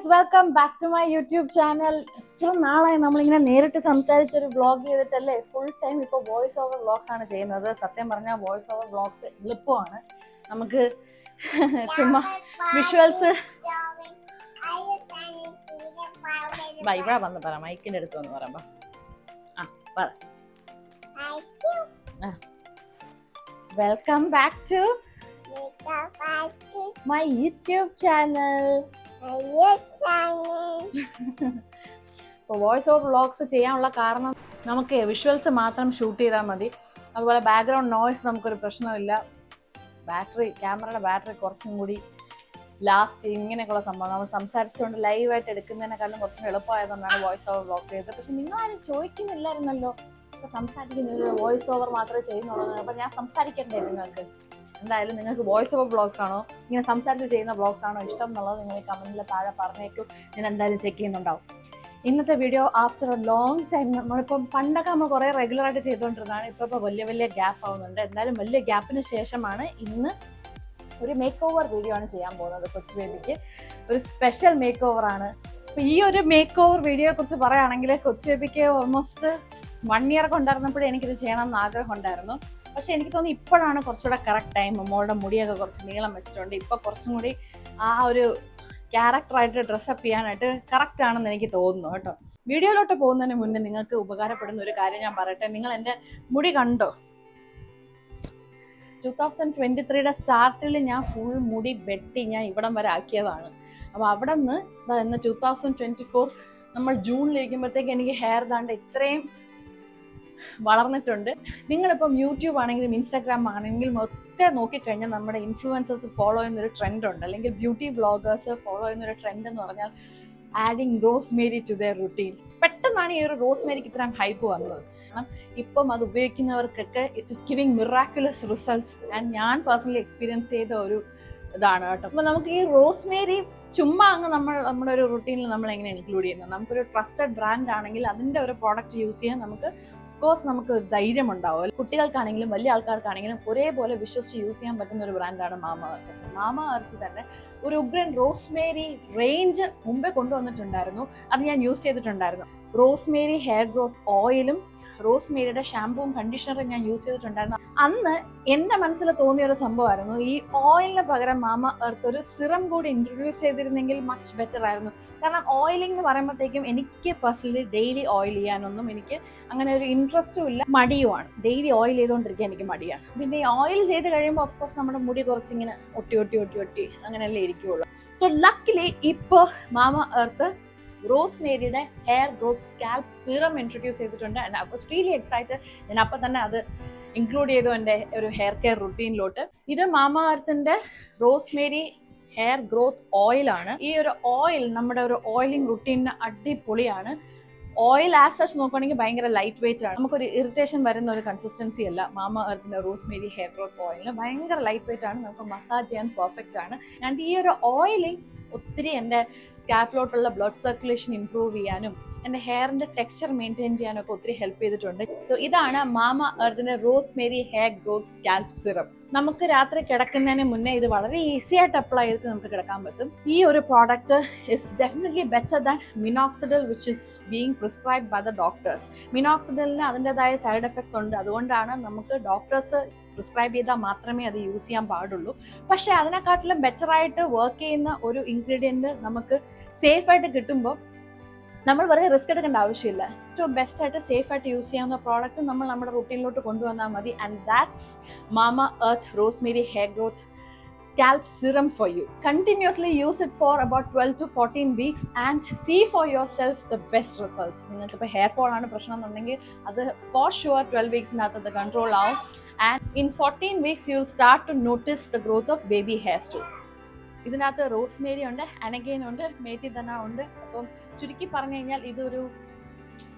Guys, welcome back to my YouTube channel. ഇത്ര നാളായി നമ്മളിങ്ങനെ നേരിട്ട് സംസാരിച്ചൊരു വ്ളോഗ് ചെയ്തിട്ടല്ലേ. ഫുൾ ടൈം ഇപ്പോൾ വോയിസ് ഓവർ വ്ളോഗ്സ് ആണ് ചെയ്യുന്നത്. സത്യം പറഞ്ഞാൽ വോയിസ് ഓവർ വ്ളോഗ്സ് എളുപ്പമാണ്. നമുക്ക് ചുമ്മാ വിഷ്വൽസ് ഇവിടെ വന്ന് പറ, മൈക്കിൻ്റെ അടുത്ത് വന്ന് പറയുമ്പോ welcome back to my YouTube channel. ഇപ്പോൾ വോയിസ് ഓവർ വ്ളോഗ്സ് ചെയ്യാനുള്ള കാരണം നമുക്ക് വിഷ്വൽസ് മാത്രം ഷൂട്ട് ചെയ്താൽ മതി. അതുപോലെ ബാക്ക്ഗ്രൗണ്ട് നോയ്സ് നമുക്കൊരു പ്രശ്നമില്ല. ക്യാമറയുടെ ബാറ്ററി കുറച്ചും കൂടി ലാസ്റ്റ് ഇങ്ങനെയൊക്കെയുള്ള സംഭവം നമ്മൾ സംസാരിച്ചുകൊണ്ട് ലൈവായിട്ട് എടുക്കുന്നതിനെക്കാളും കുറച്ചും എളുപ്പമായതുകൊണ്ടാണ് വോയിസ് ഓവർ വ്ളോഗ് ചെയ്തത്. പക്ഷെ നിങ്ങളാരും ചോദിക്കുന്നില്ലായിരുന്നല്ലോ, ഇപ്പോൾ സംസാരിക്കുന്നില്ല, വോയിസ് ഓവർ മാത്രമേ ചെയ്യുന്നുള്ളൂ. അപ്പം ഞാൻ സംസാരിക്കണ്ടേ നിങ്ങൾക്ക്? എന്തായാലും നിങ്ങൾക്ക് വോയിസ് ഓവർ വ്ളോഗ്സ് ആണോ, ഇങ്ങനെ സംസാരിച്ച് ചെയ്യുന്ന വ്ളോഗ്സ് ആണോ ഇഷ്ടം എന്നുള്ളത് നിങ്ങൾ കമൻറ്റിൽ താഴെ പറഞ്ഞേക്കും. ഞാൻ എന്തായാലും ചെക്ക് ചെയ്യുന്നുണ്ടാവും. ഇന്നത്തെ video after A long time. നമ്മളിപ്പം പണ്ടൊക്കെ നമ്മൾ കുറേ റെഗുലറായിട്ട് ചെയ്തുകൊണ്ടിരുന്നതാണ്. ഇപ്പോൾ വലിയ ഗ്യാപ്പ് ആവുന്നുണ്ട്. എന്തായാലും വലിയ ഗ്യാപ്പിന് ശേഷമാണ് ഇന്ന് ഒരു മേക്ക് ഓവർ വീഡിയോ ആണ് ചെയ്യാൻ പോകുന്നത്. കൊച്ചു ബേബിക്ക് ഒരു സ്പെഷ്യൽ മേക്ക് ഓവറാണ്. അപ്പോൾ ഈ ഒരു മേക്ക് ഓവർ വീഡിയോയെ കുറിച്ച് പറയുകയാണെങ്കിൽ, കൊച്ചു ബേബിക്ക് ഓൾമോസ്റ്റ് 1 ഇയർ ഒക്കെ ഉണ്ടായിരുന്നപ്പോഴേ എനിക്കിത് ചെയ്യണമെന്ന് ആഗ്രഹം ഉണ്ടായിരുന്നു. പക്ഷെ എനിക്ക് തോന്നി ഇപ്പോഴാണ് കുറച്ചുകൂടെ കറക്റ്റ് ടൈം. മോളുടെ മുടിയൊക്കെ കുറച്ച് നീളം വെച്ചിട്ടുണ്ട്. ഇപ്പോൾ കുറച്ചും കൂടി ആ ഒരു ക്യാരക്ടറായിട്ട് ഡ്രസ്സപ്പ് ചെയ്യാനായിട്ട് കറക്റ്റ് ആണെന്ന് എനിക്ക് തോന്നുന്നു കേട്ടോ. വീഡിയോയിലോട്ട് പോകുന്നതിന് മുന്നേ നിങ്ങൾക്ക് ഉപകാരപ്പെടുന്ന ഒരു കാര്യം ഞാൻ പറയട്ടെ. നിങ്ങൾ എൻ്റെ മുടി കണ്ടോ? 2023 സ്റ്റാർട്ടിൽ ഞാൻ ഫുൾ മുടി വെട്ടി ഞാൻ ഇവിടം വരെ ആക്കിയതാണ്. അപ്പോൾ അവിടെ നിന്ന് ഇന്ന് 2024 നമ്മൾ ജൂണിലിരിക്കുമ്പോഴത്തേക്ക് എനിക്ക് ഹെയർ ദാണ്ട് ഇത്രയും വളർന്നിട്ടുണ്ട്. നിങ്ങളിപ്പം യൂട്യൂബ് ആണെങ്കിലും ഇൻസ്റ്റാഗ്രാം ആണെങ്കിലും ഒക്കെ നോക്കിക്കഴിഞ്ഞാൽ നമ്മുടെ ഇൻഫ്ലുവൻസേഴ്സ് ഫോളോ ചെയ്യുന്നൊരു ട്രെൻഡ് ഉണ്ട്, അല്ലെങ്കിൽ ബ്യൂട്ടി വ്ളോഗേഴ്സ് ഫോളോ ചെയ്യുന്നൊരു ട്രെൻഡ് എന്ന് പറഞ്ഞാൽ adding rosemary to their routine. പെട്ടെന്നാണ് ഈ ഒരു റോസ്മേരിക്ക് ഇത്രയും ഹൈപ്പ് വന്നത്. കാരണം ഇപ്പം അത് ഉപയോഗിക്കുന്നവർക്കൊക്കെ it is giving miraculous results. And ഞാൻ പേഴ്സണലി എക്സ്പീരിയൻസ് ചെയ്ത ഒരു ഇതാണ് കേട്ടോ. അപ്പോൾ നമുക്ക് ഈ റോസ്മേരി ചുമ്മാ അങ്ങ് നമ്മുടെ ഒരു റുട്ടീനിൽ നമ്മൾ എങ്ങനെ ഇൻക്ലൂഡ് ചെയ്യുന്നത്? നമുക്കൊരു ട്രസ്റ്റഡ് ബ്രാൻഡ് ആണെങ്കിൽ അതിൻ്റെ ഒരു പ്രോഡക്റ്റ് യൂസ് ചെയ്യാൻ നമുക്ക് ധൈര്യം ഉണ്ടാവും. കുട്ടികൾക്കാണെങ്കിലും വലിയ ആൾക്കാർക്കാണെങ്കിലും ഒരേപോലെ വിശ്വസിച്ച് യൂസ് ചെയ്യാൻ പറ്റുന്ന ഒരു ബ്രാൻഡാണ് മാമാ എർത്ത്. മാമാ എർത്ത് തന്നെ ഒരു ഉഗ്രൻ റോസ്മേരി റേഞ്ച് മുമ്പേ കൊണ്ടുവന്നിട്ടുണ്ടായിരുന്നു. അത് ഞാൻ യൂസ് ചെയ്തിട്ടുണ്ടായിരുന്നു. റോസ്മേരി ഹെയർ ഗ്രോത്ത് ഓയിലും റോസ്മേരിയുടെ ഷാമ്പൂവും കണ്ടീഷണറും ഞാൻ യൂസ് ചെയ്തിട്ടുണ്ടായിരുന്നു. അന്ന് എൻ്റെ മനസ്സിൽ തോന്നിയ ഒരു സംഭവമായിരുന്നു, ഈ ഓയിലിന് പകരം മാമാ എർത്ത് ഒരു സിറം കൂടി ഇൻട്രൊഡ്യൂസ് ചെയ്തിരുന്നെങ്കിൽ മച്ച് ബെറ്റർ ആയിരുന്നു. കാരണം ഓയിലിംഗ് എന്ന് പറയുമ്പോഴത്തേക്കും എനിക്ക് പേഴ്സണലി ഡെയിലി ഓയിൽ ചെയ്യാനൊന്നും എനിക്ക് അങ്ങനെ ഒരു ഇൻട്രസ്റ്റും ഇല്ല, മടിയുമാണ്. ഡെയിലി ഓയിൽ ചെയ്തുകൊണ്ടിരിക്കാൻ എനിക്ക് മടിയാണ്. പിന്നെ ഈ ഓയിൽ ചെയ്ത് കഴിയുമ്പോൾ ഓഫ്കോഴ്സ് നമ്മുടെ മുടി കുറച്ചിങ്ങനെ ഒട്ടി അങ്ങനെയല്ലേ ഇരിക്കുകയുള്ളൂ. സോ ലക്കിലി ഇപ്പോൾ മാമാ എർത്ത് റോസ്മേരിയുടെ hair growth scalp serum introduce ചെയ്തിട്ടുണ്ട്. And I was really excited. ഞാൻ അപ്പം തന്നെ അത് ഇൻക്ലൂഡ് ചെയ്തു എൻ്റെ ഒരു ഹെയർ കെയർ റുട്ടീനിലോട്ട്. ഇത് മാമാ എർത്തിൻ്റെ റോസ്മേരി ഹെയർ ഗ്രോത്ത് ഓയിലാണ്. ഈ ഒരു ഓയിൽ നമ്മുടെ ഒരു ഓയിലിംഗ് റുട്ടീനിന് അടിപൊളിയാണ്. ഓയിൽ ആസ് സച്ച് നോക്കുകയാണെങ്കിൽ ഭയങ്കര ലൈറ്റ് വെയിറ്റ് ആണ്. നമുക്കൊരു ഇറിറ്റേഷൻ വരുന്ന ഒരു കൺസിസ്റ്റൻസി അല്ല മാമാ എർത്തിൻ്റെ റോസ്മേരി ഹെയർ ഗ്രോത്ത് ഓയിലിന്. ഭയങ്കര ലൈറ്റ് വെയിറ്റ് ആണ്, നമുക്ക് മസാജ് ചെയ്യാൻ പെർഫെക്റ്റ് ആണ്. ആൻഡ് ഈ ഒരു ഓയിലിംഗ് ഒത്തിരി എൻ്റെ സ്കാൽപ്പിലോട്ടുള്ള ബ്ലഡ് സർക്കുലേഷൻ ഇംപ്രൂവ് ചെയ്യാനും എൻ്റെ ഹെയറിൻ്റെ ടെക്സ്ചർ മെയിൻറ്റെയിൻ ചെയ്യാനൊക്കെ ഒത്തിരി ഹെൽപ്പ് ചെയ്തിട്ടുണ്ട്. സോ ഇതാണ് മാമാ എർത്തിൻ്റെ rosemary hair growth scalp serum. നമുക്ക് രാത്രി കിടക്കുന്നതിന് മുന്നേ ഇത് വളരെ ഈസി ആയിട്ട് അപ്ലൈ ചെയ്തിട്ട് നമുക്ക് കിടക്കാൻ പറ്റും. ഈ ഒരു product is definitely better than minoxidil which is being prescribe by the doctors. മിനോക്സിഡിലിന് അതിൻ്റെതായ സൈഡ് എഫക്ട്സ് ഉണ്ട്. അതുകൊണ്ടാണ് നമുക്ക് ഡോക്ടേഴ്സ് പ്രിസ്ക്രൈബ് ചെയ്താൽ മാത്രമേ അത് യൂസ് ചെയ്യാൻ പാടുള്ളൂ. പക്ഷേ അതിനെക്കാട്ടിലും ബെറ്ററായിട്ട് വർക്ക് ചെയ്യുന്ന ഒരു ഇൻഗ്രീഡിയൻറ്റ് നമുക്ക് സേഫായിട്ട് കിട്ടുമ്പോൾ നമ്മൾ വെറുതെ റിസ്ക് എടുക്കേണ്ട ആവശ്യമില്ല. ഏറ്റവും ബെസ്റ്റായിട്ട് സേഫായിട്ട് യൂസ് ചെയ്യാവുന്ന പ്രോഡക്റ്റ് നമ്മൾ നമ്മുടെ റുട്ടീനിലോട്ട് കൊണ്ടുവന്നാൽ മതി. And that's Mamaearth rosemary hair growth scalp serum for you. Continuously use it for about 12 to 14 weeks and see for your self the best results. നിങ്ങൾക്കിപ്പോൾ ഹെയർ ഫോൾ ആണ് പ്രശ്നം എന്നുണ്ടെങ്കിൽ അത് ഫോർ ഷുവർ 12 വീക്സിനകത്ത് അത് കൺട്രോൾ ആവും. And in 14 weeks you will start to notice the growth of baby hairs too. ഇതിനകത്ത് rosemary ഉണ്ട്, Anagain ഉണ്ട്, മേത്തി ധന ഉണ്ട്. അപ്പം ചുരുക്കി പറഞ്ഞു കഴിഞ്ഞാൽ ഇതൊരു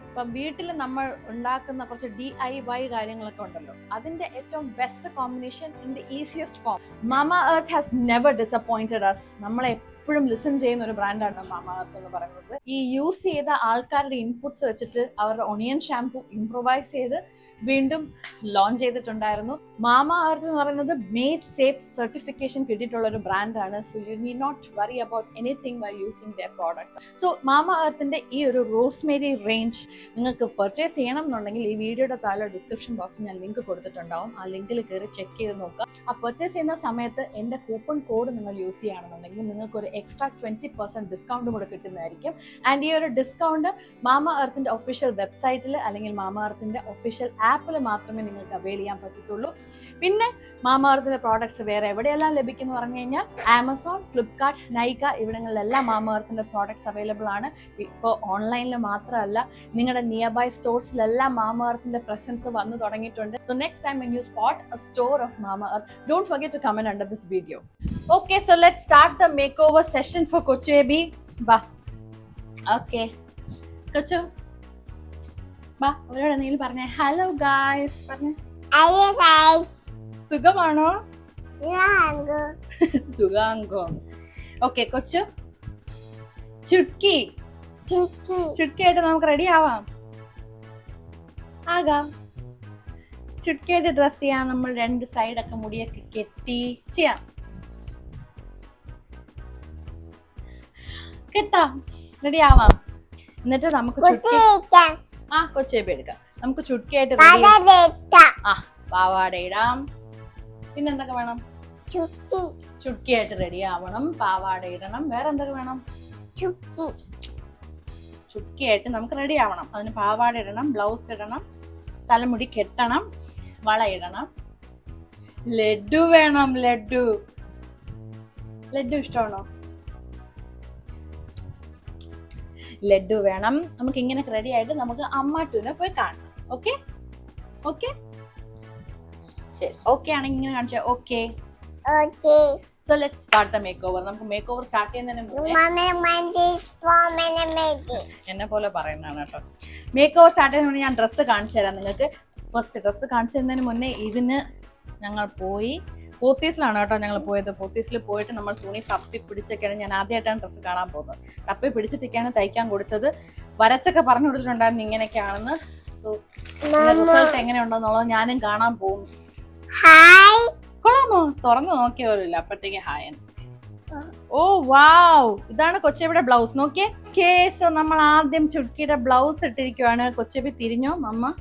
ഇപ്പം വീട്ടിൽ നമ്മൾ ഉണ്ടാക്കുന്ന കുറച്ച് DIY കാര്യങ്ങളൊക്കെ ഉണ്ടല്ലോ, അതിൻ്റെ ഏറ്റവും best combination in the easiest form. Mamaearth has never disappointed us. നമ്മളെ എപ്പോഴും ലിസൺ ചെയ്യുന്ന ഒരു ബ്രാൻഡാണ് മാമാ എർത്ത് എന്ന് പറയുന്നത്. ഈ യൂസ് ചെയ്ത ആൾക്കാരുടെ ഇൻപുട്സ് വെച്ചിട്ട് അവരുടെ ഒണിയൻ ഷാംപൂ ഇംപ്രൊവൈസ് ചെയ്ത് വീണ്ടും ലോഞ്ച് ചെയ്തിട്ടുണ്ടായിരുന്നു. മാമ എർത്ത് എന്ന് പറയുന്നത് മെയ്ഡ് സേഫ് സർട്ടിഫിക്കേഷൻ കിട്ടിയിട്ടുള്ള ഒരു ബ്രാൻഡാണ്. So you need not worry about anything while using their products. So മാമ എർത്തിന്റെ ഈ ഒരു റോസ്മേരി റേഞ്ച് നിങ്ങൾക്ക് പർച്ചേസ് ചെയ്യണം എന്നുണ്ടെങ്കിൽ ഈ വീഡിയോയുടെ താഴെ ഡിസ്ക്രിപ്ഷൻ ബോക്സിൽ ഞാൻ ലിങ്ക് കൊടുത്തിട്ടുണ്ടാവും. ആ ലിങ്കിൽ കയറി ചെക്ക് ചെയ്ത് നോക്കുക. ആ പർച്ചേസ് ചെയ്യുന്ന സമയത്ത് എൻ്റെ കൂപ്പൺ കോഡ് നിങ്ങൾ യൂസ് ചെയ്യുകയാണെന്നുണ്ടെങ്കിൽ നിങ്ങൾക്ക് ഒരു എക്സ്ട്രാ 20% ഡിസ്കൗണ്ട് കൂടെ കിട്ടുന്നതായിരിക്കും. ആൻഡ് ഈ ഒരു ഡിസ്കൗണ്ട് മാമ എർത്തിന്റെ ഒഫീഷ്യൽ വെബ്സൈറ്റിൽ അല്ലെങ്കിൽ മാമ എർത്തിന്റെ ഒഫീഷ്യൽ ആപ്പിൽ മാത്രമേ നിങ്ങൾക്ക് അവൈൽ ചെയ്യാൻ പറ്റത്തുള്ളൂ. പിന്നെ മാമ എർത്തിന്റെ പ്രോഡക്ട്സ് വേറെ എവിടെയെല്ലാം ലഭിക്കുന്നു പറഞ്ഞു കഴിഞ്ഞാൽ ആമസോൺ, ഫ്ലിപ്കാർട്ട്, നൈക ഇവിടങ്ങളിലെല്ലാം മാമ എർത്തിന്റെ പ്രോഡക്ട്സ് അവൈലബിൾ ആണ്. ഇപ്പോൾ ഓൺലൈനിൽ മാത്രമല്ല, നിങ്ങളുടെ നിയർ ബൈ സ്റ്റോഴ്സിലെല്ലാം മാമ എർത്തിന്റെ പ്രസൻസ് വന്നു തുടങ്ങിയിട്ടുണ്ട്. So next time when you spot a store of Mama Earth, don't forget to comment under this video. Okay, so let's start the makeover session for Kochu baby. Ba. Okay. Kochu. Ba, അവരോട് എന്തെങ്കിലും പറഞ്ഞേ. Hello guys പറഞ്ഞേ. Hello guys. സുഖമാണോ? സുഖാങ്കോ. സുഖാങ്കോ. Okay കൊച്ചു. ചുട്ക്കി. ചുട്ക്കിയായിട്ട് നമുക്ക് ready ആവാം. ആകാം. ചുട്ക്കിയായിട്ട് dress ചെയ്യാം. നമ്മൾ രണ്ട് സൈഡൊക്കെ മുടിയൊക്കെ കെട്ടി ചെയ്യാം. കെട്ടാം. റെഡി ആവാം. എന്നിട്ട് നമുക്ക് ചുട്ക്കി കൊച്ചേപ്പി എടുക്കാം. നമുക്ക് ചുട്ക്കിയായിട്ട് പാവാട ഇടാം. പിന്നെന്തൊക്കെ വേണം? ചുട്ക്കിയായിട്ട് റെഡി ആവണം, പാവാട ഇടണം. വേറെ എന്തൊക്കെ വേണം? ചുട്ക്കിയായിട്ട് നമുക്ക് റെഡി ആവണം. അതിന് പാവാട ഇടണം, ബ്ലൗസ് ഇടണം, തലമുടി കെട്ടണം, വള ഇടണം, ലഡു വേണം. ലഡു ഇഷ്ടമാണോ? ലഡു വേണം. നമുക്ക് ഇങ്ങനെ റെഡി ആയിട്ട് നമുക്ക് അമ്മാട്ടൂനെ പോയി കാണാം. ഓക്കെ ഓക്കെ ശരി. ഓക്കെ ആണെങ്കിൽ ഇങ്ങനെ കാണിച്ചാൽ okay. So let's start the make over. നമുക്ക് മേക്ക് ഓവർ സ്റ്റാർട്ട് ചെയ്യുന്നതിന് എന്നെ പോലെ പറയുന്നതാണ് കേട്ടോ. മേക്ക് ഓവർ സ്റ്റാർട്ട് ചെയ്യുന്നതിന് ഞാൻ ഡ്രസ്സ് കാണിച്ചു തരാം നിങ്ങൾക്ക്. ഫസ്റ്റ് ഡ്രസ്സ് കാണിച്ചു തരുന്നതിന് മുന്നേ ഇതിന് ഞങ്ങൾ പോയി പോത്തീസിലാണ് കേട്ടോ ഞങ്ങൾ പോയത്. പോത്തീസിൽ പോയിട്ട് നമ്മൾ തുണി തപ്പി പിടിച്ചൊക്കെയാണ്. ഞാൻ ആദ്യമായിട്ടാണ് ഡ്രസ്സ് കാണാൻ പോകുന്നത്. തപ്പി പിടിച്ചിട്ടൊക്കെയാണ് തയ്ക്കാൻ കൊടുത്തത്. വരച്ചൊക്കെ പറഞ്ഞു കൊടുത്തിട്ടുണ്ടായിരുന്നു ഇങ്ങനെയൊക്കെയാണെന്ന്. സോ റിസൾട്ട് എങ്ങനെയുണ്ടെന്നുള്ളത് ഞാനും കാണാൻ പോകുന്നു. കൊള്ളാമോ? തുറന്നു നോക്കിയവരില്ല അപ്പഴത്തേക്ക് ഹായൻ. ഓ വാവ്, ഇതാണ് കൊച്ചേബിയുടെ ബ്ലൗസ്. നോക്കിയേ. കേസ് നമ്മൾ ആദ്യം ചുട്ക്കിയുടെ ബ്ലൗസ് ഇട്ടിരിക്കുവാണ്. കൊച്ചേബി തിരിഞ്ഞോ? അമ്മ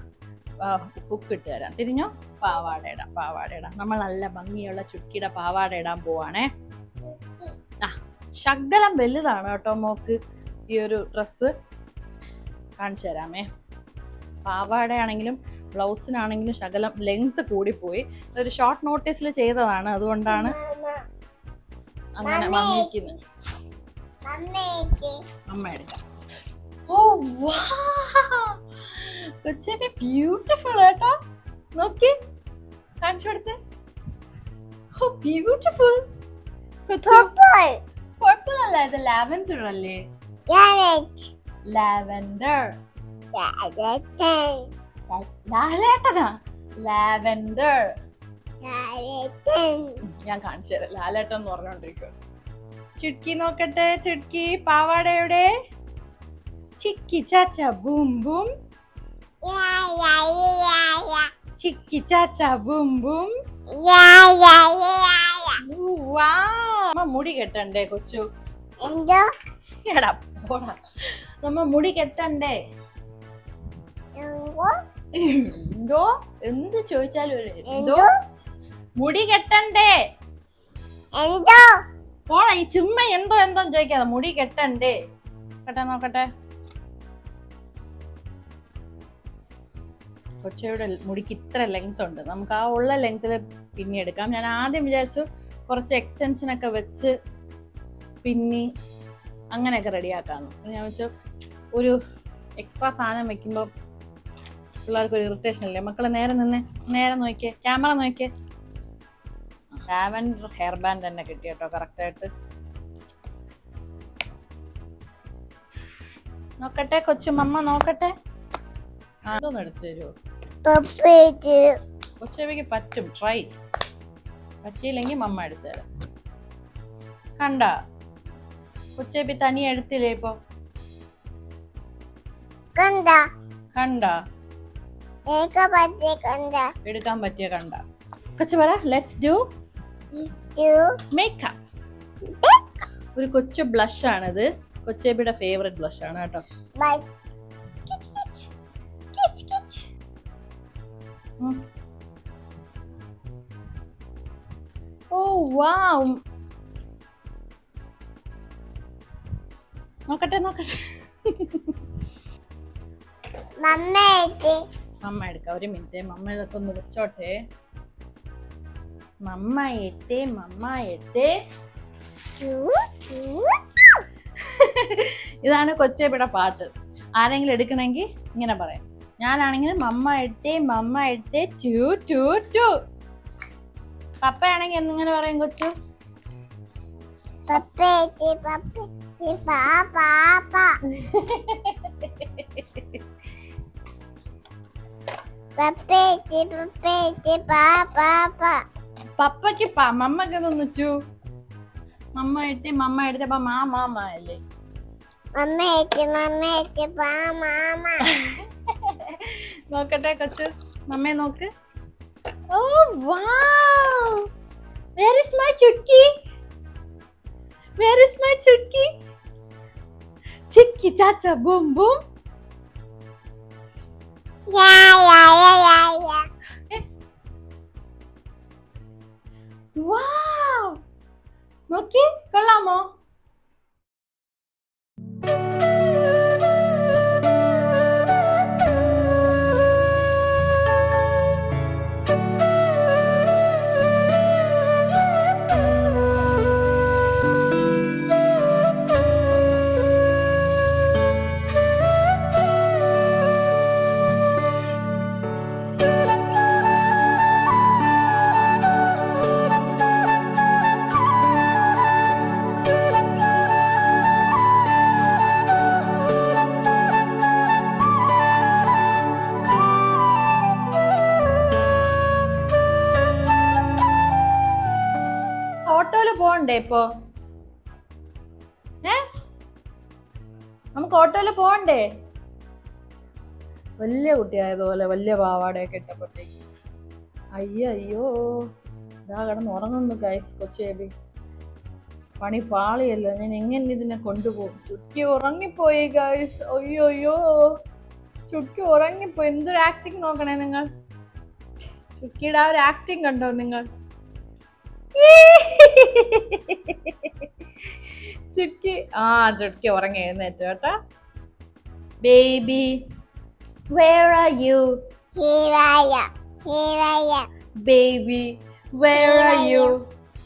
ഹുക്ക് ഇട്ട് തരാം. തിരിഞ്ഞോ? പാവാട ഇടാം. നമ്മൾ നല്ല ഭംഗിയുള്ള ചുട്ക്കിയുടെ പാവാട ഇടാൻ പോവാണേ. ശകലം വലുതാണ് കേട്ടോ മോക്ക് ഈ ഒരു ഡ്രസ്സ്. കാണിച്ചു തരാമേ. പാവാടയാണെങ്കിലും ബ്ലൗസിനാണെങ്കിലും ശകലം ലെങ്ത് കൂടിപ്പോയി. ഇതൊരു ഷോർട്ട് നോട്ടീസിൽ ചെയ്തതാണ്, അതുകൊണ്ടാണ് അങ്ങനെ വന്നിരിക്കുന്നത്. അമ്മ എടുക്കാം. ഓ വാ, കൊച്ചേബി ബ്യൂട്ടിഫുൾ കേട്ടോ. നോക്കി കാണിച്ചു കൊടുത്ത്. ഓ ബ്യൂട്ടിഫുൾ. പർപ്പിൾ അല്ല, ഇത് ലാവൻഡർ അല്ലേ? ലാവൻഡർ. ലാലേട്ടനാ? ലാവൻഡർ. ഞാൻ കാണിച്ചു തരാം. ലാലേട്ടൻ എന്ന് പറഞ്ഞോണ്ടിരിക്കും. ചുട്ക്കി നോക്കട്ടെ. ചുട്ക്കി പാവാടയുടെ ചിക്കി ചാച്ച ബൂം ബൂം. ചിക്കി ചാച്ച ബൂം ബൂം. മുടി കെട്ടണ്ടേ കൊച്ചു? എടാ പോടാ, നമ്മ മുടി കെട്ടണ്ടേ? എന്തോ എന്ത് ചോദിച്ചാലും എന്തോ മുടി കെട്ടണ്ടേ? പോടാ, ഈ ചുമ്മാ എന്തോ ചോദിക്കാതെ. മുടി കെട്ടണ്ടേ? കെട്ടാൻ നോക്കട്ടെ. കൊച്ചയുടെ മുടിക്ക് ഇത്ര ലെങ്ത് ഉണ്ട്. നമുക്ക് ആ ഉള്ള ലെങ്ത്തിൽ പിന്നെ എടുക്കാം. ഞാൻ ആദ്യം വിചാരിച്ചു കുറച്ച് എക്സ്റ്റൻഷൻ ഒക്കെ വെച്ച് പിന്നെ അങ്ങനെയൊക്കെ റെഡിയാക്കാമെന്ന്. ഞാൻ വെച്ചു ഒരു എക്സ്ട്രാ സാധനം വെക്കുമ്പോൾ പിള്ളേർക്ക് ഒരു ഇറിറ്റേഷൻ അല്ലേ. മക്കളെ നേരെ നോക്കിയേ, ക്യാമറ നോക്കിയേ. ലാവൻഡർ ഹെയർ ബാൻഡ് തന്നെ കിട്ടി കേട്ടോ കറക്റ്റായിട്ട്. നോക്കട്ടെ കൊച്ചു, മമ്മ നോക്കട്ടെ. അതൊന്നും എടുത്തു തരുമോ? കൊച്ചേവിക്ക് പറ്റും, ട്രൈ. പറ്റിയില്ലെങ്കിൽ മമ്മ എടുത്തു തരാം. കണ്ട കൊച്ചേബി തനിയെ എടുത്തില്ലേ ഇപ്പൊ? കണ്ട എനിക്ക് പറ്റിക്കണ്ട എടുക്കാൻ പറ്റിയ കണ്ട. കൊച്ചു പറ ലെറ്റ്സ് ഡു ഇഷ്ടു മേക്കപ്പ്. ഒരു കൊച്ചു ബ്ലഷ് ആണിത്. കൊച്ചേബിയുടെ ഫേവറേറ്റ് ബ്ലഷ് ആണ് കേട്ടോ. ബസ് ഓ വാവ്. നോക്കട്ടെ നോക്കട്ടെ. മമ്മ എത്തി മമ്മ എടുക്കാം. ഒരു മിനിറ്റ്, മമ്മ ഇതൊക്കെ ഒന്ന് വെച്ചോട്ടെ. മമ്മ എട്ടേ മമ്മ എട്ടേ. ഇതാണ് കൊച്ചേബിയുടെ പാട്ട്. ആരെങ്കിലും എടുക്കണമെങ്കിൽ ഇങ്ങനെ പറയാം. ഞാനാണെങ്കിൽ മമ്മ എട്ടേ ടു ടു ടു. പപ്പയാണെങ്കിൽ എന്നിങ്ങനെ പറയും കൊച്ചു. പപ്പ എത്തി പപ്പ എത്തി പാപ്പ പപ്പ എത്തി പാപ്പ. പപ്പയ്ക്ക് മമ്മക്ക് തോന്നു ടു. മമ്മ എടുത്തപ്പോ മാമ അല്ലേ. മമ്മ എത്തി മാമ. നോക്കട്ടെ കൊച്ചു, മമ്മയെ നോക്ക്. ഓ വാവ്. Where is my ചുക്കി? Where is my ചുക്കി? Chikki Chacha boom boom. യാ. വാവ്. നോക്കി കൊള്ളാമോ? ഓട്ടോയില് പോണ്ടേ ഇപ്പൊ? നമുക്ക് ഓട്ടോയില് പോണ്ടേ? വലിയ കുട്ടിയായതുപോലെ വലിയ പാവാടയൊക്കെ ഇട്ടപ്പോഴത്തേക്ക് അയ്യോ ഇതാ കിടന്ന് ഉറങ്ങുന്നു ഗൈസ്. കൊച്ചേബി പണി പാളിയല്ലോ. ഞാൻ എങ്ങനെ ഇതിനെ കൊണ്ടുപോകും? ചുക്കി ഉറങ്ങിപ്പോയി ഗൈസ്. അയ്യോ ചുക്കി ഉറങ്ങിപ്പോയി. എന്തൊരു ആക്ടിങ് നോക്കണേ നിങ്ങൾ. ചുക്കിയുടെ ആ ഒരു ആക്ടിങ് കണ്ടോ നിങ്ങൾ? ചുക്കി ഉറങ്ങി എഴുന്നേറ്റു കേട്ടോ. Baby where are you? Here. Baby where are you?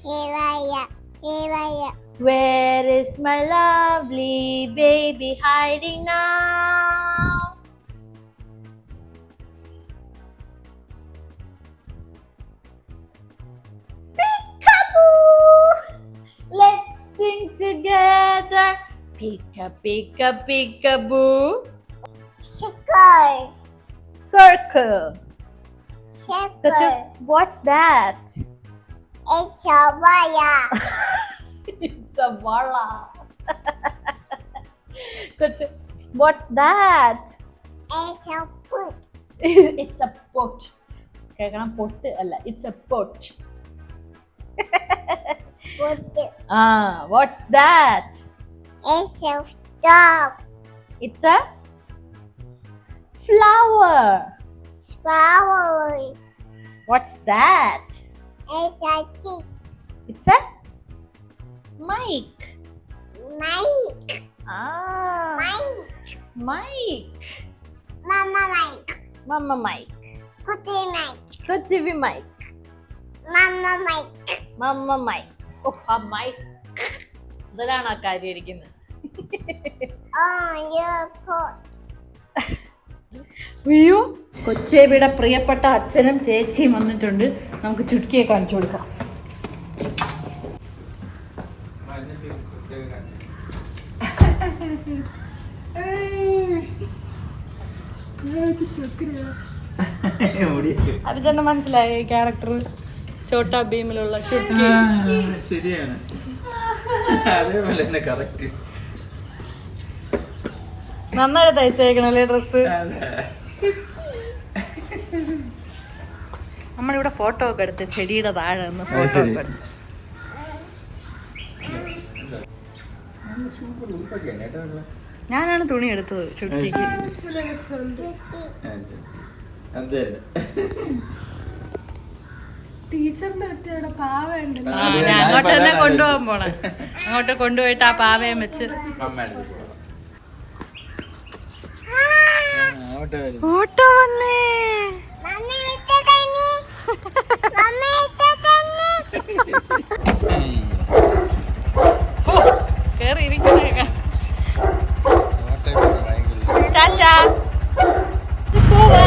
Here. Where is my lovely baby hiding now? Let's sing together. Peekaboo. Circle. What's that? It's a wire. It's a walla. What's that? It's a foot. It's a pot. കേൾക്കണം, പൊട്ട് അല്ല. It's a pot. Foot. What's that? It's a dog. It's a flower. Flower. What's that? It's a tick. It's a mic. Mike. Mic. Mama Mike. Mama mic. Kutti Mike. Kochibi mic. Mama Mike. Mama mic. ഓ ആ mic. ഇതിലാണ് ആ കാര്യം ഇരിക്കുന്നത്. Oh, you're cool. അയ്യോ, കൊച്ചേബിയുടെ പ്രിയപ്പെട്ട അച്ഛനും ചേച്ചിയും വന്നിട്ടുണ്ട്. നമുക്ക് ചുരുക്കിയെ കാണിച്ചു കൊടുക്കാം. അഭിജന്റെ മനസ്സിലായോ ഈ ക്യാരക്ടർ? ചോട്ടാ ഭീമിലുള്ള ശരിയാണ്. അതേപോലെ തന്നെ കറക്റ്റ്. നന്നായി തയ്ച്ചേക്കണല്ലേ ഡ്രസ്. നമ്മളിവിടെ ഫോട്ടോ ഒക്കെ എടുത്ത് ചെടിയുടെ താഴെ നിന്ന് അത് ഫോട്ടോ ശരി. ഒക്കെ എടുത്ത്. ഞാനാണ് തുണി എടുത്തത് ചുറ്റിക്ക്. അതെ ടീച്ചറിന്റെ ഒറ്റയുടെ പാവ ഉണ്ടല്ലോ. ആ, ഞാൻ അങ്ങോട്ട് തന്നെ കൊണ്ടുപോകാൻ പോണേ. അങ്ങോട്ട് കൊണ്ടുപോയിട്ട് ആ പാവയും വെച്ച് ഓട്ടോ വന്നേ. മമ്മി ഇട്ട തന്നെ മമ്മി ഇട്ട തന്നെ ഓ, കേറി ഇരിക്കുന്നേക്ക. ചാച്ചാ പോവാ.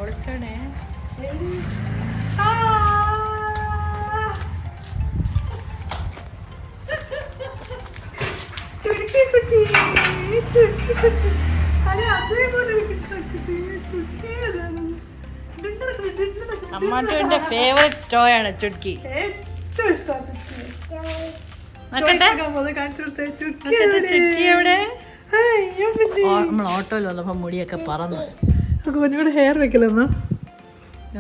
ഒളിച്ചോടെ. ചുരുക്കിക്കുട്ടി, ചുരുക്കിക്കുട്ടി. അതെ, അതേപോലെ ഒരു കുട്ടി, ചുരുക്കിയതാണ്. അമ്മാട്ടുവിന്റെ ഫേവറേറ്റ് ടോയ് ആണ് ചുട്ക്കി. ഏറ്റവും ഇഷ്ടമാണ് ചുരുക്കി. നോക്കട്ടെ കാണിച്ചു കൊടുത്തേ. നോക്കട്ടെ ചുട്ക്കി എവിടെ? അയ്യോ കുഞ്ഞി. നമ്മൾ ഓട്ടോയിൽ വന്നപ്പോ മുടിയൊക്കെ പറന്നു. കുഞ്ഞുകൂടെ ഹെയർ വെക്കലെന്നാ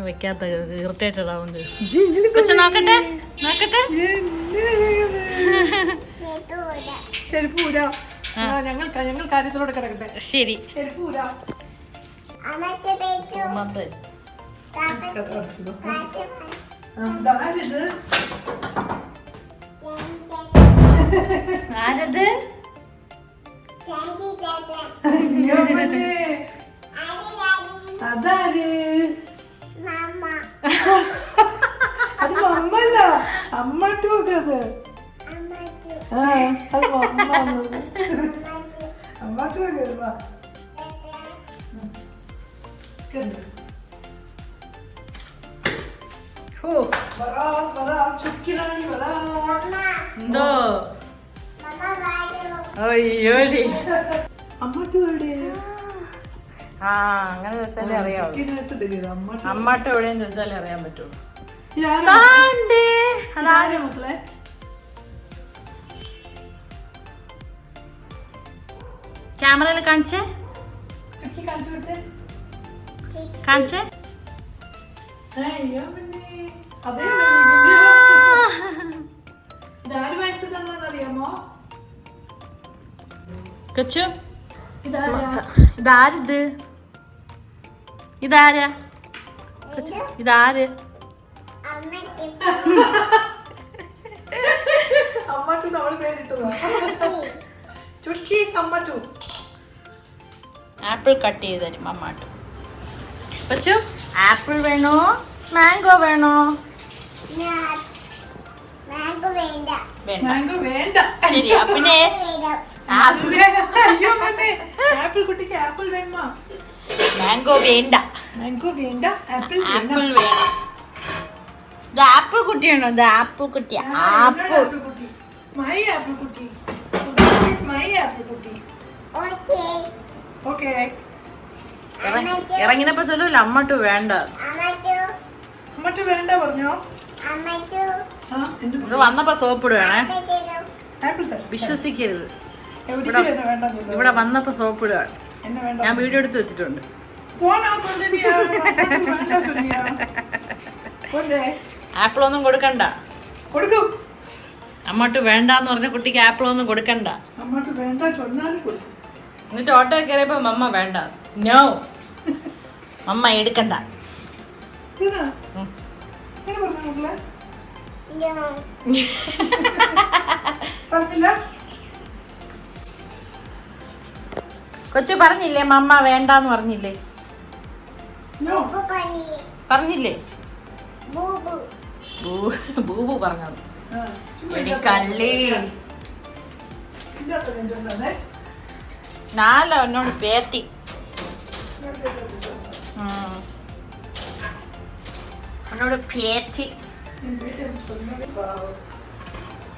വെക്കാത്ത ഇറിറ്റേറ്റഡ് ആവുന്നത്. പക്ഷെ നോക്കട്ടെ നോക്കട്ടെ. ചെരുപ്പ് ഊരാ. ഞങ്ങൾ കാര്യത്തിലൂടെ കിടക്കട്ടെ. ശരി ചെരുപ്പ് ഊരാ. അമ്മത്തെ പേച്ചു മത്ത് ഇതാരിത്? ആരത്? ഡാഡി ഡാഡി അയ്യോ മോനെ. ഡാഡി അതാര്? മമ്മ അത് മമ്മല്ല, അമ്മട്ടും ഒക്കെ അത്. അമ്മച്ചു ആ, അത് മമ്മ. അമ്മച്ചു അമ്മട്ടും ഒക്കെ അത്. വാ. കണ്ടോ? ഹോ വരാ, വരാ, ചുക്കിറാണി വരാ. മമ്മ എന്തോ മമ്മ വാലു അയ്യോടി. അമ്മട്ടും എവിടെ? ആ അങ്ങനെ ചോദിച്ചാലേ അറിയാവൂ. ചുക്കിന്ന് വെച്ചതില്ലേ ഇത്? അമ്മട്ടും. അമ്മാട്ട് എവിടെയെന്ന് ചോദിച്ചാലേ അറിയാൻ പറ്റുള്ളൂ. ഇതാരാ? താണ്ടേ. ഇതാരാ മക്കളെ? ക്യാമറയിൽ കാണിച്ചേ ചുക്കി കാണിച്ചു കൊടുത്തേ. കാണിച്ചേ. അയ്യോ മോനെ. അതേ ഇതാര് വായിച്ചു തന്നറിയാമോ? കൊച്ചു ഇതാരാ? ഇതാരിത്? ഇതാരാ കൊച്ചു? ഇതാര്? അമ്മത്തെ അമ്മട്ടു നമ്മള് പേരിട്ടതാ. ചുക്കി അമ്മട്ടു. ആപ്പിൾ കട്ട് ചെയ്ത് തരും അമ്മാട്ട്. കൊച്ചു ആപ്പിൾ വേണോ മാംഗോ വേണോ? മാംഗോ വേണ്ട വേണ്ട. മാംഗോ വേണ്ട. ശരി പിന്നെ വേണ്ട ആപ്പിൾ അയ്യോ മോനെ. ആപ്പിൾ കുട്ടിക്ക് ആപ്പിൾ വേണോ? മാംഗോ വേണ്ട, മാംഗോ വേണ്ട, ആപ്പിൾ ആപ്പിൾ വേണം. ഇത് ആപ്പിൾ കുട്ടിയാണോ? ഇത് ആപ്പിൾ കുട്ടിയാ. ആപ്പിൾ കുട്ടി. മൈ ആപ്പിൾ കുട്ടി. മൈ ആപ്പിൾ കുട്ടി. Okay okay. ഇറങ്ങിനപ്പോ ചൊല്ലൂല അമ്മട്ട് വേണ്ട. അമ്മട്ട് വേണ്ട പറഞ്ഞോ. ആ എന്ത് ഇവിടെ വന്നപ്പോ സോപ്പ് ഇടുകയാണേ, ആപ്പിൾ തരാം. വിശ്വസിക്കരുത്. എവിടേക്കും എന്നെ വേണ്ടെന്ന് ഇവിടെ വന്നപ്പോ സോപ്പ് ഇടുക. എന്നെ വേണ്ട. ഞാൻ വീഡിയോ എടുത്ത് വെച്ചിട്ടുണ്ട്. പോണോ കൊണ്ടുവരിക? വേണ്ട ചൊല്ലിയാ. കൊണ്ടേ. ആപ്പിൾ ഒന്നും കൊടുക്കണ്ട. കൊടുക്കും. അമ്മട്ട് വേണ്ടാന്ന് പറഞ്ഞ കുട്ടിക്ക് ആപ്പിൾ ഒന്നും കൊടുക്കണ്ട. അമ്മട്ട് വേണ്ട ചൊന്നാലും കൊടുക്കും. എന്നിട്ട് ഓട്ടോ കയറിയപ്പോ മമ്മ വേണ്ട, നോ മമ്മ എടുക്കണ്ട. ഇതാ. ഉം. എങ്ങനെ പറഞ്ഞു മക്കളെ? പറഞ്ഞില്ല? കൊച്ചു പറഞ്ഞില്ലേ മമ്മ വേണ്ടാന്ന് പറഞ്ഞില്ലേ? നോ. പറഞ്ഞില്ലേ? ബൂബു പറഞ്ഞത്. ആ, ചുമ്മാ എടി കള്ളി, ഇല്ലാത്ത ഞാൻ ചൊന്നാണേ. നാലോ എന്നോട് പേത്തി. എന്നോട് പേത്തി.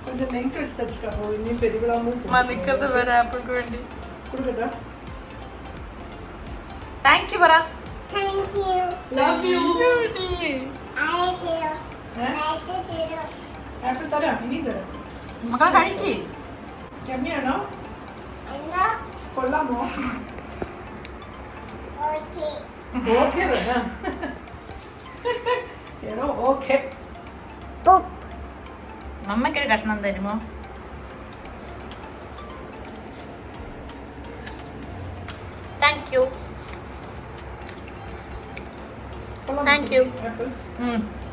கொஞ்சம் length வச்சு தச்சுக்கோ. இனி பெரியவளாவும் മതിക്കത് വരെ ആപ്പിൾക്ക് വേണ്ടി. கொடுக்கட்டா? താങ്ക് യു പറ. Love you. ആപ്പിൾ തരാം, ഇനിയും തരാം. മക്കളെ കഴിക്ക്. യമ്മിയാണോ? കൊള്ളാമോ? ഓക്കെ തരാം. ഏതോ ഓക്കെ. മമ്മയ്ക്കൊരു കഷ്ണം തരുമോ? Thank you. കൊള്ളാമോ? Thank you. ആപ്പിൾ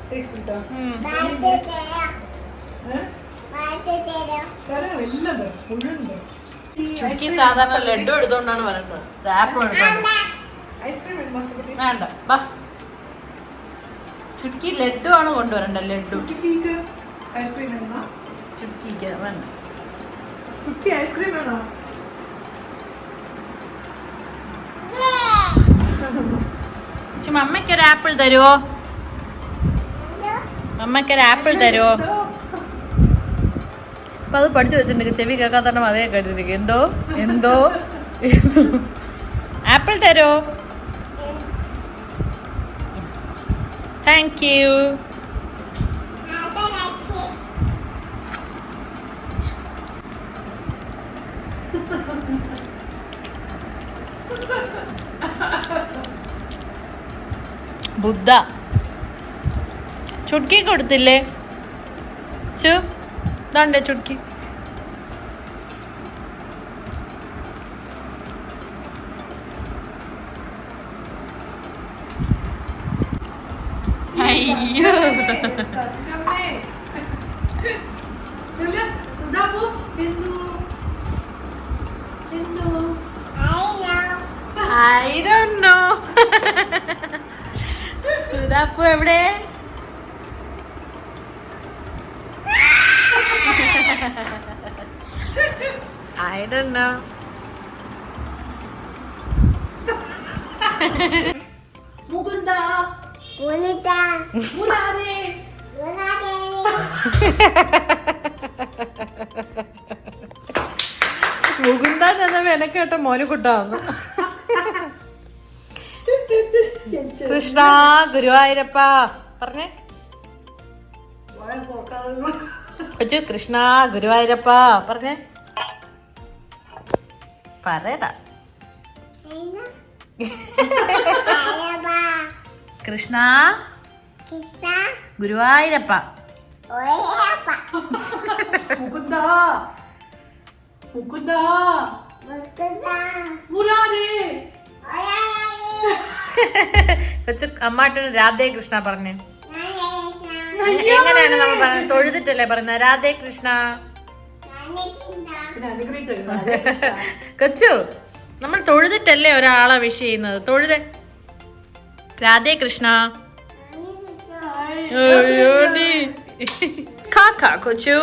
ടേസ്റ്റ് ഇട്ടാ? തരാം, എല്ലാം തരാം, മുഴുവൻ തരാം. ഈ ചുരുക്കി സാധാരണ ലഡു എടുത്തോണ്ടാണ് പറയുന്നത്, ഇത് ആപ്പിൾ എടുത്തോണ്ട്. ഐസ്ക്രീം വേണം മസ്തകുട്ടി. വേണ്ട വാ. ചുരുക്കി ലഡു ആണ് കൊണ്ടുവരണ്ട, ലഡു. കുട്ടിക്ക് ഐസ്ക്രീം വേണോ? ചുരുക്കിക്ക് വേണ്ട. കുട്ടി ഐസ്ക്രീം വേണോ? മമ്മയ്ക്കൊരു ആപ്പിൾ തരുമോ? മമ്മയ്ക്കൊരു ആപ്പിൾ തരുമോ? അപ്പൊ അത് പഠിച്ചു വെച്ചിട്ടുണ്ട്, ചെവി കേൾക്കാത്തന്നെ അതേ കേട്ടിരിക്കും. എന്തോ എന്തോ ആപ്പിൾ തരുമോ? Thank you. ബുദ്ധ ചുട്ക്കി കൊടുത്തില്ലേ? ചു ഇതാണ്ടേ ചുട്ക്കി. അയ്യോ തങ്കമ്മേ. ചൊല്ല്, സുധാപ്പു. എന്തു? എന്തു? I don't know. സുധാപ്പു എവിടെ? I don't know. Mukunda. മുരാരേ. Mukunda ചെന്ന മെനക്കേട്ട മോനുകുട്ടാന്ന്. കൃഷ്ണ ഗുരുവായൂരപ്പ പറഞ്ഞേ. വായ പോക്കാതെ. കൊച്ചു കൃഷ്ണ ഗുരുവായൂരപ്പ പറഞ്ഞേ. പറയടാ. കൃഷ്ണ ഗുരുവായൂരപ്പ. മുകുന്ദ. മുകുന്ദ. മുരാരേ. കൊച്ചു അമ്മാട്ടന് രാധേ കൃഷ്ണ പറഞ്ഞേ. എങ്ങനെയാണ് നമ്മൾ പറയുന്നത്? തൊഴുതിട്ടല്ലേ പറയുന്നത് രാധേ കൃഷ്ണ. പിന്നെ അനുഗ്രഹിച്ചു. കൊച്ചു നമ്മൾ തൊഴുതിട്ടല്ലേ ഒരാളെ വിഷ് ചെയ്യുന്നത്? തൊഴുതേ രാധേ കൃഷ്ണ. അയ്യോടി കാക്ക കൊച്ചു.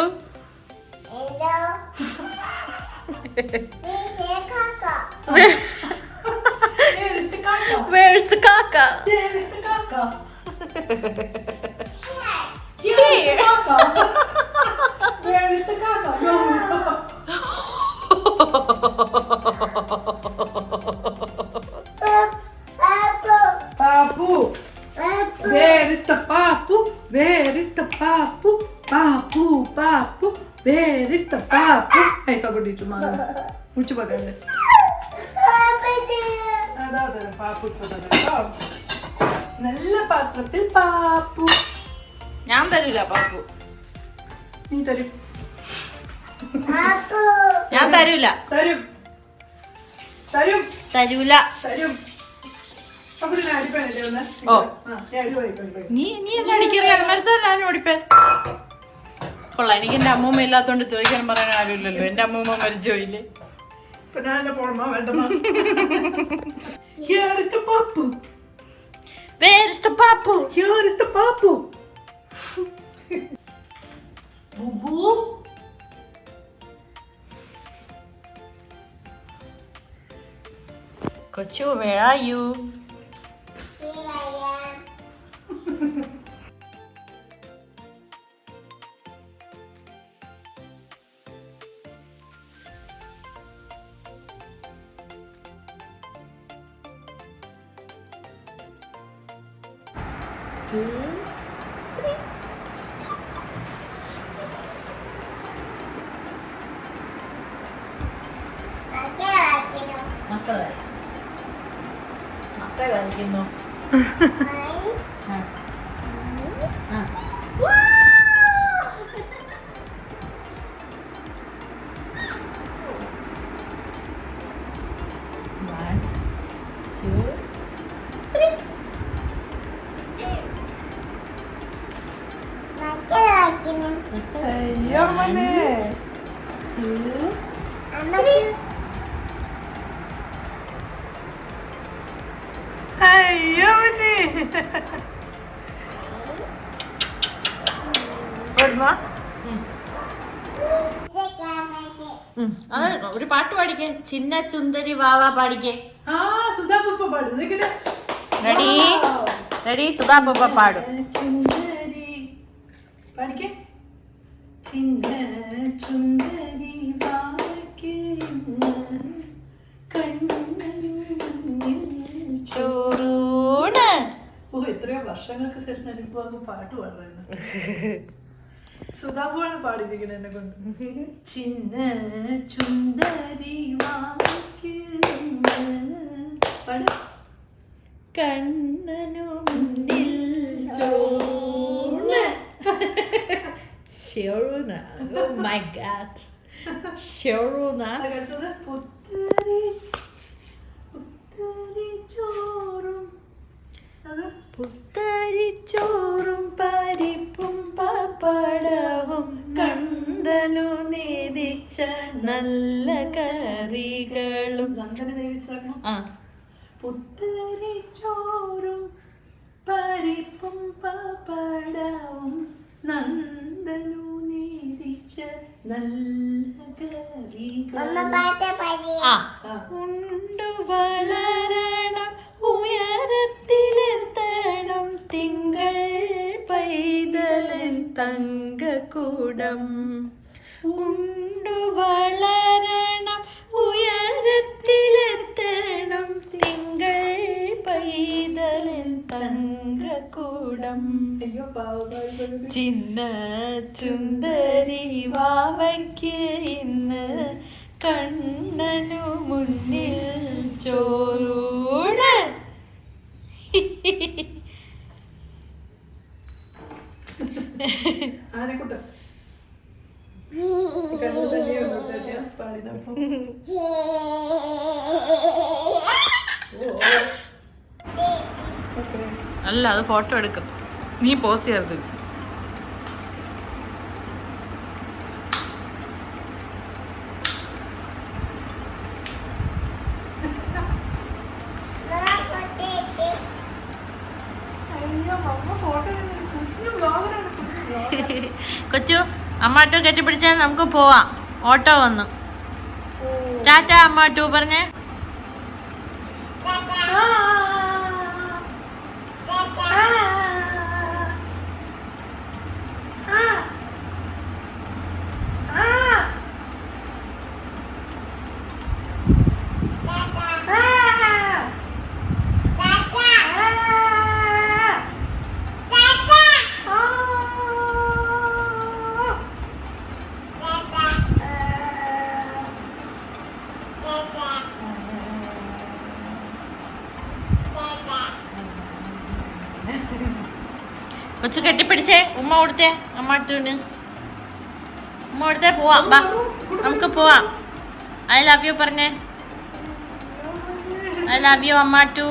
Where's the kaka? There is the kaka. Here is the kaka. Where is the kaka? No. Papu. Where is the papu? Where is the papu? Papu, papu. Where is the papu? Hey, so good to man. Mucho bagale. Ada papu pada. നല്ല പാത്രത്തിൽ പാപ്പു. ഞാൻ തരൂല പാപ്പു. നീ തരും. ഞാൻ തരൂല. തരും. തരും. തരൂല. തരും. അപ്പോൾ ഞാൻ അടിപ്പല്ലേ ഒന്ന്. ഓ. ഞാൻ അടിപോയി. നീ എന്നെ അടിക്കരുത്. മരത്തെ ഞാൻ ഓടിപ്പേ. കൊള്ളാം. എനിക്ക് എന്റെ അമ്മൂമ്മ ഇല്ലാത്തോണ്ട് ചോദിക്കാനും പറയാൻ ആരുമില്ലല്ലോ. എന്റെ അമ്മൂമ്മ മരിച്ചു പോയില്ലേ. ഇപ്പൊ ഞാൻ പോണോ വേണ്ടമാ. Here is the papu. Where is the papu? Here is the papu. Bubu. Kochu, where are you? മക്കളെ വരയ്ക്കുന്നു. അയ്യോ മോനെ. അയ്യോ മോനെ. അത് ഒരു പാട്ട് പാടിക്കേ. ചിന്ന ചുന്ദരി വാവ പാടിക്കേ. ആ സുധാ പപ്പ പാടും. Ready ready. സുധാ പപ്പ പാടും. ചുന്ദരി പാടിക്കേ. ചിന്ന ചുന്ദരി ചോറൂണ്. ഓ എത്രയോ വർഷങ്ങൾക്ക് ശേഷം എനിക്ക് അങ്ങ് പാട്ട് പാടുന്നത്. സുധാബുവാണ് പാടിയിരിക്കുന്നത് എന്നെ കൊണ്ട്. ചിന്ന ചുന്ദരി പാട്. കണ്ണനു മുന്നിൽ ചോറൂണ്. ചോറൂണ. Oh my God. ചോറൂണ. അടുത്തത് പുത്തരി പുത്തരി ചോറും. അത് പുത്തരിച്ചോറും പരിപ്പും പപ്പടവും കണ്ടനു നേദിച്ച നല്ല കറികളും. നന്ദന ദേവിച്ചാക്കണം. ആ പുത്തരി ചോറും പരിപ്പും പപ്പടവും നന്ദനു നേദിച്ച നല്ല കറികളും. ആ. ഉണ്ടു വളരണം ഉയരത്തിലെത്തണം തിങ്കൾ പൈതലൻ തങ്കക്കൂടം. ഉണ്ടു വളരണം ഉയരത്തിലെത്തണം തിങ്കൾ പൈതലൻ തങ്കക്കൂടം. അയ്യോ പാവം. ചിന്ന ചുന്ദരി വാവയ്ക്ക് ഇന്ന് കണ്ണനു മുന്നിൽ ചോറൂണ്. ആനക്കുട്ടൻ കണ്ടു തന്നെയോ പാടിനപ്പോ. അല്ല അത് ഫോട്ടോ എടുക്കും. നീ പോസ് ചെയ്യരുത്. കൊച്ചു അമ്മാട്ടു കെട്ടിപ്പിടിച്ചാൽ നമുക്ക് പോവാം. ഓട്ടോ വന്നു. ടാറ്റ അമ്മാട്ടു പറഞ്ഞേ. കൊച്ചു കെട്ടിപ്പിടിച്ചേ ഉമ്മ കൊടുത്തേ അമ്മാട്ടൂന് ഉമ്മ കൊടുത്തേ പോവാം ബാ നമുക്ക് പോവാം ഐ ലവ് യു പറഞ്ഞേ ഐ ലവ് യു അമ്മാട്ടു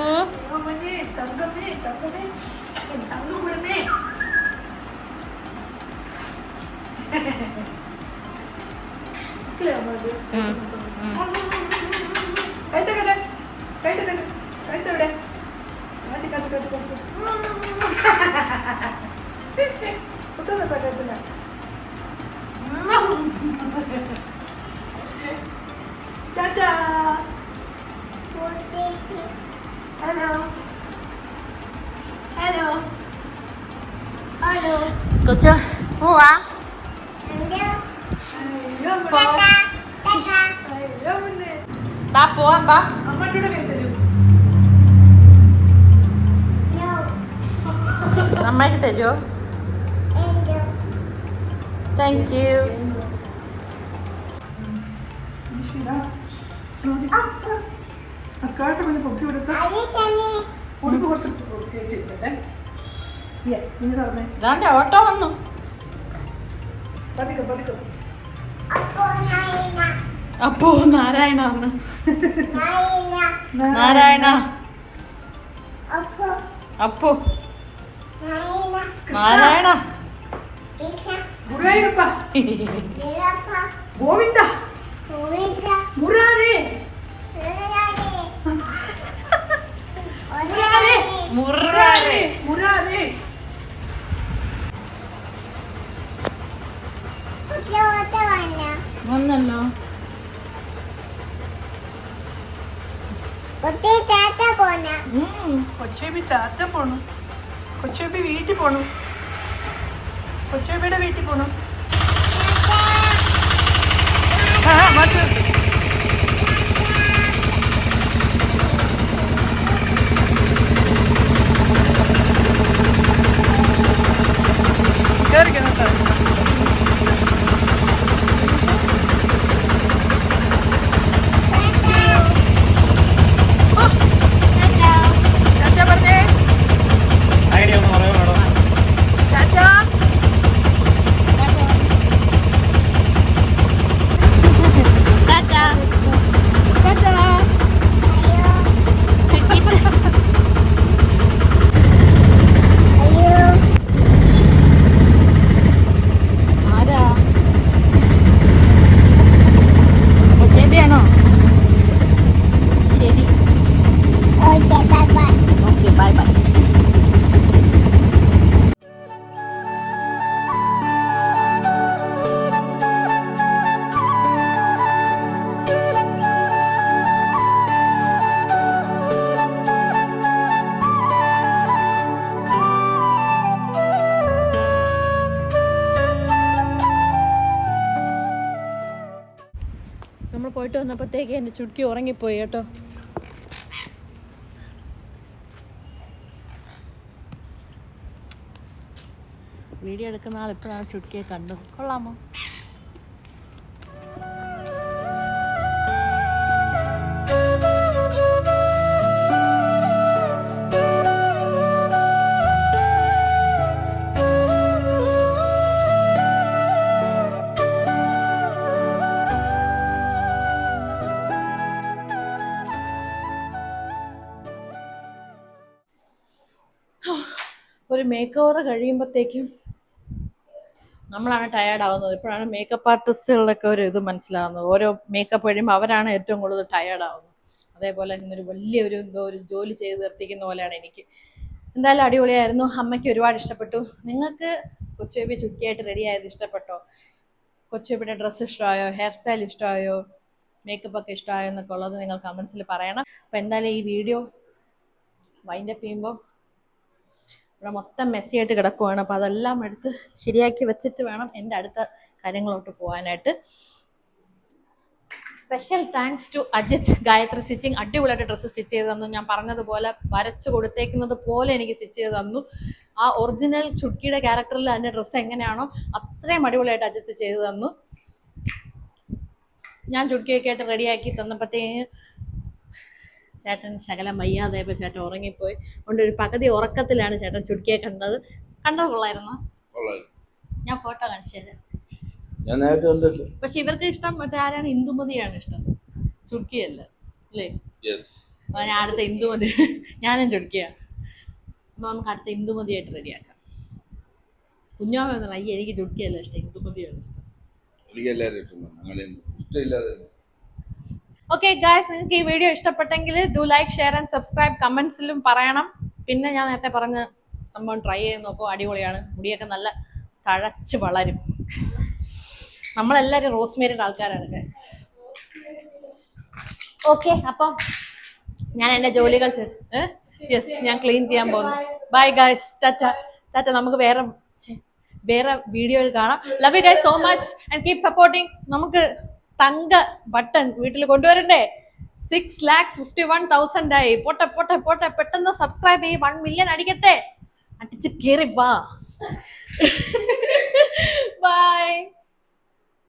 കൊച്ചു പോവാ ബാ പോവാം ബാ അമ്മയ്ക്ക് തരുമോ താങ്ക് യു സ്കേർട്ട് പിന്നെ പൊക്കി വിടട്ടെ ഉടുപ്പ് കുറച്ച് കയറ്റിട്ടെ യെസ് ഇനി തുറന്നേ ഇതാണ്ട് ഓട്ടോ വന്നു പതുക്കെ പതുക്കെ അപ്പോ നാരായണ വന്നു നാരായണ അപ്പോ നാരായണ ഗുരുവായൂരപ്പ ഗോവിന്ദ മുരാരേ മുറാരേ മുരാരേ വന്നല്ലോ കൊച്ചേബി ടാറ്റ പോണു കൊച്ചേബി വീട്ടിൽ പോണു കൊച്ചേബിയുടെ വീട്ടിൽ പോണു ഐഡിയ ഒന്ന് പറയാം മേഡം. കൊച്ചേബിയാണോ ശരി ഓക്കെ ബൈ ബൈ നമ്മൾ പോയിട്ട് വന്നപ്പോഴത്തേക്ക് എൻ്റെ ചുരുക്കി ഉറങ്ങിപ്പോയി കേട്ടോ വീഡിയോ എടുക്കുന്ന ആൾ ഇപ്പോഴാണ് ചുരുക്കിയെ കണ്ടത് കൊള്ളാമോ ഒരു മേക്ക് ഓവർ കഴിയുമ്പോഴത്തേക്കും നമ്മളാണ് ടയേർഡ് ആവുന്നത്. ഇപ്പോഴാണ് മേക്കപ്പ് ആർട്ടിസ്റ്റുകളുടെയൊക്കെ ഒരു ഇത് മനസ്സിലാവുന്നത്. ഓരോ മേക്കപ്പ് കഴിയുമ്പോൾ അവരാണ് ഏറ്റവും കൂടുതൽ ടയേർഡ് ആവുന്നത്. അതേപോലെ ഇന്നൊരു വലിയൊരു എന്തോ ഒരു ജോലി ചെയ്ത് തീർത്തിക്കുന്ന പോലെയാണ് എനിക്ക്. എന്തായാലും അടിപൊളിയായിരുന്നു. അമ്മയ്ക്ക് ഒരുപാട് ഇഷ്ടപ്പെട്ടു. നിങ്ങൾക്ക് കൊച്ചുബേബി ചുറ്റിയായിട്ട് റെഡി ആയത് ഇഷ്ടപ്പെട്ടോ? കൊച്ചുബേബിയുടെ ഡ്രസ്സ് ഇഷ്ടമായോ? ഹെയർ സ്റ്റൈൽ ഇഷ്ടമായോ? മേക്കപ്പ് ഒക്കെ ഇഷ്ടമായോ എന്നൊക്കെ ഉള്ളത് നിങ്ങൾ കമൻസിൽ പറയണം. അപ്പോൾ എന്തായാലും ഈ വീഡിയോ വൈൻഡപ്പ് ചെയ്യുമ്പോൾ ഇവിടെ മൊത്തം മെസ്സിയായിട്ട് കിടക്കുവാണ്. അപ്പോൾ അതെല്ലാം എടുത്ത് ശരിയാക്കി വെച്ചിട്ട് വേണം എൻ്റെ അടുത്ത കാര്യങ്ങളോട്ട് പോകാനായിട്ട്. Special thanks to Ajith Gayathri stitching. അടിപൊളിയായിട്ട് ഡ്രസ്സ് സ്റ്റിച്ച് ചെയ്ത് തന്നു. ഞാൻ പറഞ്ഞതുപോലെ വരച്ച് കൊടുത്തേക്കുന്നത് പോലെ എനിക്ക് സ്റ്റിച്ച് ചെയ്ത് തന്നു. ആ ഒറിജിനൽ ചുക്കിയുടെ ക്യാരക്ടറിൽ അതിൻ്റെ ഡ്രസ്സ് എങ്ങനെയാണോ അത്രയും അടിപൊളിയായിട്ട് അജിത്ത് ചെയ്ത് തന്നു. ഞാൻ ചുക്കിയൊക്കെ ആയിട്ട് റെഡിയാക്കി തന്നപ്പോഴത്തേക്ക് ചേട്ടൻ ശകലം വയ്യാതായപ്പോൾ ചേട്ടൻ ഉറങ്ങിപ്പോയി. അതുകൊണ്ട് ഒരു പകുതി ഉറക്കത്തിലാണ് ചേട്ടൻ ചുരുക്കിയെ കണ്ടത്. കണ്ടോ കൊള്ളായിരുന്നു? കൊള്ളാം. ഞാൻ ഫോട്ടോ കാണിച്ചു തരാം. ഞാൻ നേരത്തെ കണ്ടല്ലോ. പക്ഷെ ഇവർക്ക് ഇഷ്ടം മറ്റേ ആരാണ്? ഇന്ദുമതിയാണ് ഇഷ്ടം, ചുടുക്കിയല്ല അല്ലേ? അപ്പൊ ഞാൻ അടുത്ത ഇന്ദുമതി ഞാനും ചുടുക്കിയാണ്. അപ്പൊ നമുക്ക് അടുത്ത ഇന്ദുമതിയായിട്ട് റെഡിയാക്കാം. കുഞ്ഞാമ പറഞ്ഞാൽ അയ്യ എനിക്ക് ചുടുക്കിയല്ല ഇഷ്ടം, ഇന്ദുമതിയാണ് ഇഷ്ടം. ഓക്കെ ഗായ്സ്, നിങ്ങൾക്ക് ഈ വീഡിയോ ഇഷ്ടപ്പെട്ടെങ്കിൽ do like, share and subscribe. കമന്റ്സിലും പറയണം. പിന്നെ ഞാൻ നേരത്തെ പറഞ്ഞ സംഭവം ട്രൈ ചെയ്ത് നോക്കൂ, അടിപൊളിയാണ്. മുടിയൊക്കെ നല്ല തഴച്ച് വളരും. നമ്മളെല്ലാവരും റോസ്മേരിയുടെ ആൾക്കാരാണ് ഗൈസ്. ഓക്കെ, അപ്പം ഞാൻ എൻ്റെ ജോലികൾ യെസ് ഞാൻ ക്ലീൻ ചെയ്യാൻ പോകുന്നു. Bye guys, Tata Tata. നമുക്ക് വേറെ വീഡിയോയിൽ കാണാം. Love you guys so much and keep supporting. നമുക്ക് തങ്ക ബട്ടൺ വീട്ടിൽ കൊണ്ടുവരണ്ടേ? 6,51,000 ആയി. പോട്ടെ പോട്ടെ പോട്ടെ, പെട്ടെന്ന് സബ്സ്ക്രൈബ് ചെയ്യ്. 1 million അടിക്കട്ടെ. അടിച്ച് കേറി വാ. ബൈ.